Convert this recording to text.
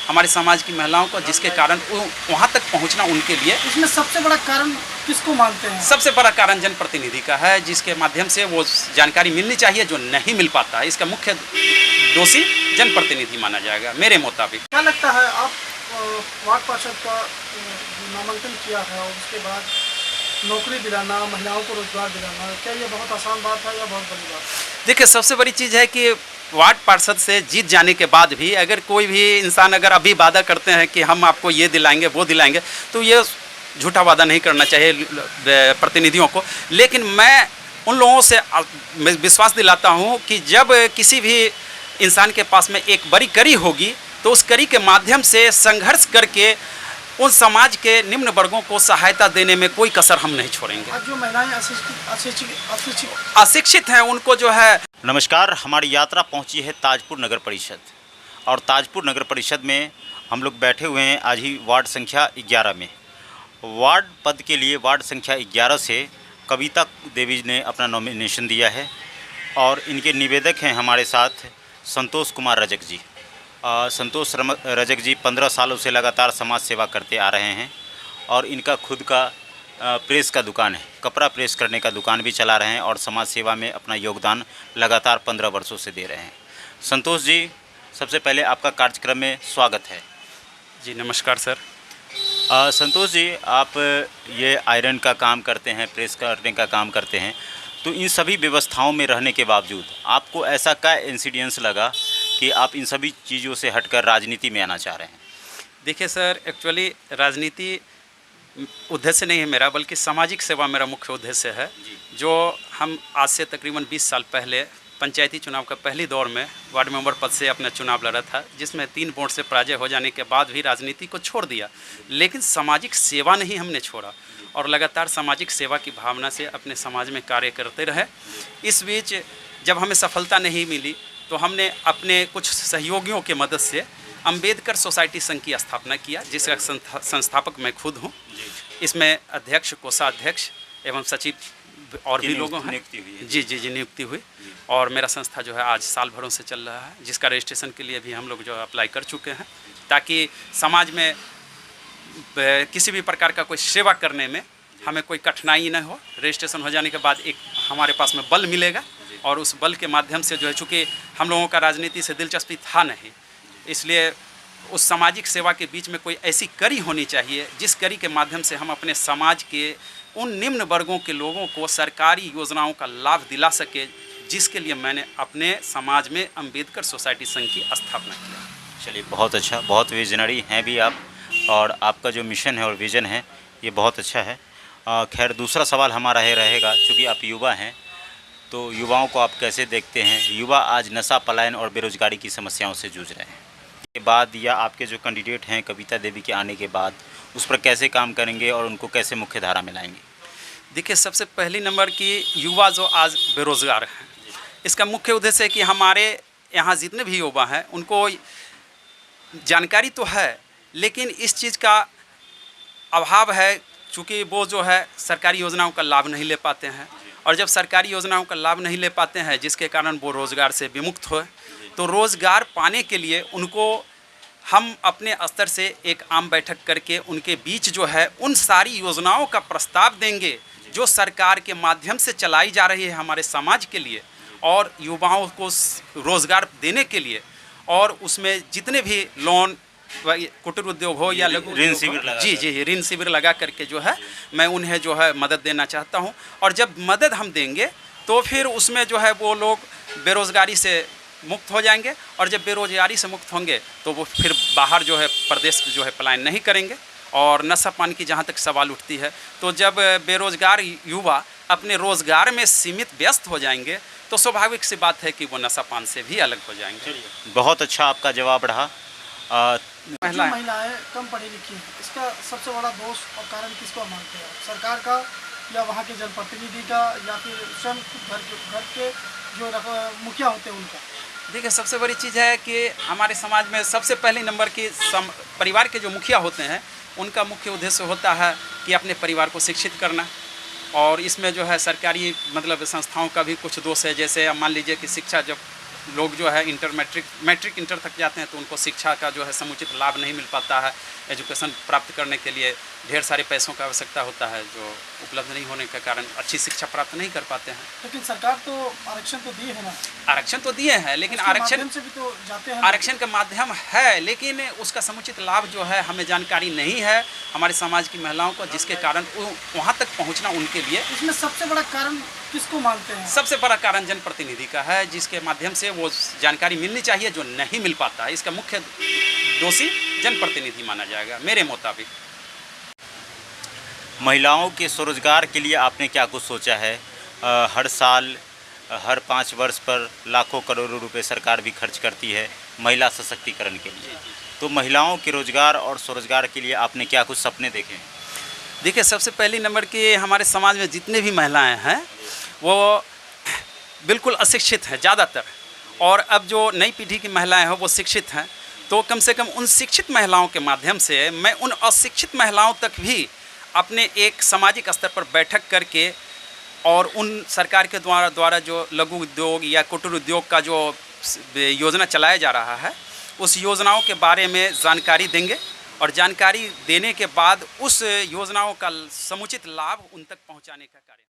हमारे समाज की महिलाओं को, जिसके कारण वहाँ तक पहुँचना उनके लिए। इसमें सबसे बड़ा कारण किसको मानते हैं? सबसे बड़ा कारण जनप्रतिनिधि का है, जिसके माध्यम से वो जानकारी मिलनी चाहिए जो नहीं मिल पाता है। इसका मुख्य दोषी जनप्रतिनिधि माना जाएगा मेरे मुताबिक। क्या लगता है, आप वार्ड पार्षद का नामांकन किया है और उसके बाद नौकरी दिलाना, महिलाओं को रोजगार दिलाना, क्या ये बहुत आसान बात है या बहुत बड़ी बात है? देखिए, सबसे बड़ी चीज़ है कि वार्ड पार्षद से जीत जाने के बाद भी अगर कोई भी इंसान अगर अभी वादा करते हैं कि हम आपको ये दिलाएंगे वो दिलाएंगे, तो ये झूठा वादा नहीं करना चाहिए प्रतिनिधियों को। लेकिन मैं उन लोगों से विश्वास दिलाता हूँ कि जब किसी भी इंसान के पास में एक बड़ी कड़ी होगी तो उस कड़ी के माध्यम से संघर्ष करके उन समाज के निम्न वर्गों को सहायता देने में कोई कसर हम नहीं छोड़ेंगे। आज जो महिलाएं अशिक्षित हैं उनको जो है। नमस्कार, हमारी यात्रा पहुंची है ताजपुर नगर परिषद, और ताजपुर नगर परिषद में हम लोग बैठे हुए हैं आज ही वार्ड संख्या 11 में। वार्ड पद के लिए वार्ड संख्या 11 से कविता देवी ने अपना नॉमिनेशन दिया है और इनके निवेदक हैं हमारे साथ संतोष कुमार रजक जी। संतोष रजक जी 15 सालों से लगातार समाज सेवा करते आ रहे हैं और इनका खुद का प्रेस का दुकान है, कपड़ा प्रेस करने का दुकान भी चला रहे हैं और समाज सेवा में अपना योगदान लगातार 15 वर्षों से दे रहे हैं। संतोष जी, सबसे पहले आपका कार्यक्रम में स्वागत है। जी नमस्कार सर। संतोष जी, आप ये आयरन का काम करते हैं, प्रेस करने का काम करते हैं, तो इन सभी व्यवस्थाओं में रहने के बावजूद आपको ऐसा क्या इंसिडेंस लगा कि आप इन सभी चीज़ों से हटकर राजनीति में आना चाह रहे हैं? देखिए सर, एक्चुअली राजनीति उद्देश्य नहीं है मेरा, बल्कि सामाजिक सेवा मेरा मुख्य उद्देश्य है। जो हम आज से तकरीबन 20 साल पहले पंचायती चुनाव का पहली दौर में वार्ड मेंबर पद से अपना चुनाव लड़ा था, जिसमें 3 वोट से पराजय हो जाने के बाद भी राजनीति को छोड़ दिया, लेकिन सामाजिक सेवा नहीं हमने छोड़ा और लगातार सामाजिक सेवा की भावना से अपने समाज में कार्य करते रहे। इस बीच जब हमें सफलता नहीं मिली तो हमने अपने कुछ सहयोगियों के मदद से अंबेडकर सोसाइटी संघ की स्थापना किया, जिसका संस्थापक मैं खुद हूँ। इसमें अध्यक्ष, कोषाध्यक्ष एवं सचिव और भी लोगों हैं। जी नियुक्ति हुई और मेरा संस्था जो है आज साल भरों से चल रहा है, जिसका रजिस्ट्रेशन के लिए भी हम लोग जो अप्लाई कर चुके हैं, ताकि समाज में किसी भी प्रकार का कोई सेवा करने में हमें कोई कठिनाई न हो। रजिस्ट्रेशन हो जाने के बाद एक हमारे पास में बल मिलेगा और उस बल के माध्यम से जो है, चूँकि हम लोगों का राजनीति से दिलचस्पी था नहीं, इसलिए उस सामाजिक सेवा के बीच में कोई ऐसी कड़ी होनी चाहिए जिस कड़ी के माध्यम से हम अपने समाज के उन निम्न वर्गों के लोगों को सरकारी योजनाओं का लाभ दिला सके, जिसके लिए मैंने अपने समाज में अंबेडकर सोसाइटी संघ की स्थापना किया। चलिए, बहुत अच्छा, बहुत विजनरी हैं भी आप, और आपका जो मिशन है और विज़न है ये बहुत अच्छा है। खैर, दूसरा सवाल हमारा ये रहेगा, चूँकि आप युवा हैं तो युवाओं को आप कैसे देखते हैं? युवा आज नशा, पलायन और बेरोजगारी की समस्याओं से जूझ रहे हैं। के बाद या आपके जो कैंडिडेट हैं कविता देवी के आने के बाद उस पर कैसे काम करेंगे और उनको कैसे मुख्य धारा में लाएंगे? देखिए, सबसे पहली नंबर की युवा जो आज बेरोज़गार हैं, इसका मुख्य उद्देश्य है कि हमारे यहाँ जितने भी युवा हैं उनको जानकारी तो है, लेकिन इस चीज़ का अभाव है, चूँकि वो जो है सरकारी योजनाओं का लाभ नहीं ले पाते हैं, और जब सरकारी योजनाओं का लाभ नहीं ले पाते हैं जिसके कारण वो रोज़गार से विमुक्त हो, तो रोज़गार पाने के लिए उनको हम अपने स्तर से एक आम बैठक करके उनके बीच जो है उन सारी योजनाओं का प्रस्ताव देंगे जो सरकार के माध्यम से चलाई जा रही है हमारे समाज के लिए और युवाओं को रोज़गार देने के लिए, और उसमें जितने भी लोन, कुटीर उद्योग हो या लघु ऋण शिविर, जी ऋण शिविर लगा करके जो है मैं उन्हें जो है मदद देना चाहता हूं। और जब मदद हम देंगे तो फिर उसमें जो है वो लोग बेरोज़गारी से मुक्त हो जाएंगे, और जब बेरोज़गारी से मुक्त होंगे तो वो फिर बाहर जो है प्रदेश जो है पलायन नहीं करेंगे। और नशा पान की जहाँ तक सवाल उठती है, तो जब बेरोज़गार युवा अपने रोज़गार में सीमित व्यस्त हो जाएंगे तो स्वाभाविक सी बात है कि वो नशा पान से भी अलग हो जाएंगे। बहुत अच्छा आपका जवाब रहा। महिलाएं कम पढ़ी लिखी हैं, इसका सबसे बड़ा दोष और कारण किसको मानते हैं? सरकार का, या वहाँ के जनप्रतिनिधि का, या फिर स्वयं घर के जो मुखिया होते हैं उनका? देखिए, सबसे बड़ी चीज़ है कि हमारे समाज में सबसे पहले नंबर की परिवार के जो मुखिया होते हैं उनका मुख्य उद्देश्य होता है कि अपने परिवार को शिक्षित करना, और इसमें जो है सरकारी मतलब संस्थाओं का भी कुछ दोष है। जैसे मान लीजिए कि शिक्षा जब लोग जो है मैट्रिक इंटर तक जाते हैं तो उनको शिक्षा का जो है समुचित लाभ नहीं मिल पाता है। एजुकेशन प्राप्त करने के लिए ढेर सारे पैसों का आवश्यकता होता है, जो उपलब्ध नहीं होने के कारण अच्छी शिक्षा प्राप्त नहीं कर पाते हैं। लेकिन सरकार तो आरक्षण तो दिए है ना, आरक्षण तो दिए हैं, लेकिन आरक्षण से भी तो जाते हैं। आरक्षण का माध्यम है, लेकिन उसका समुचित लाभ जो है हमें जानकारी नहीं है हमारे समाज की महिलाओं को, जिसके कारण वहाँ तक पहुँचना उनके लिए। इसमें सबसे बड़ा कारण किसको मानते हैं? सबसे बड़ा कारण जनप्रतिनिधि का है, जिसके माध्यम से वो जानकारी मिलनी चाहिए जो नहीं मिल पाता है। इसका मुख्य दोषी जनप्रतिनिधि माना जाएगा मेरे मुताबिक। महिलाओं के स्वरोजगार के लिए आपने क्या कुछ सोचा है? हर साल हर 5 वर्ष पर लाखों करोड़ों रुपए सरकार भी खर्च करती है महिला सशक्तिकरण के लिए, तो महिलाओं के रोजगार और स्वरोजगार के लिए आपने क्या कुछ सपने देखे हैं? देखिए, सबसे पहली नंबर की हमारे समाज में जितने भी महिलाएं हैं वो बिल्कुल अशिक्षित हैं ज़्यादातर, और अब जो नई पीढ़ी की महिलाएं हैं वो शिक्षित हैं। तो कम से कम उन शिक्षित महिलाओं के माध्यम से मैं उन अशिक्षित महिलाओं तक भी अपने एक सामाजिक स्तर पर बैठक करके और उन सरकार के द्वारा जो लघु उद्योग या कुटीर उद्योग का जो योजना चलाया जा रहा है उस योजनाओं के बारे में जानकारी देंगे, और जानकारी देने के बाद उस योजनाओं का समुचित लाभ उन तक पहुंचाने का कार्य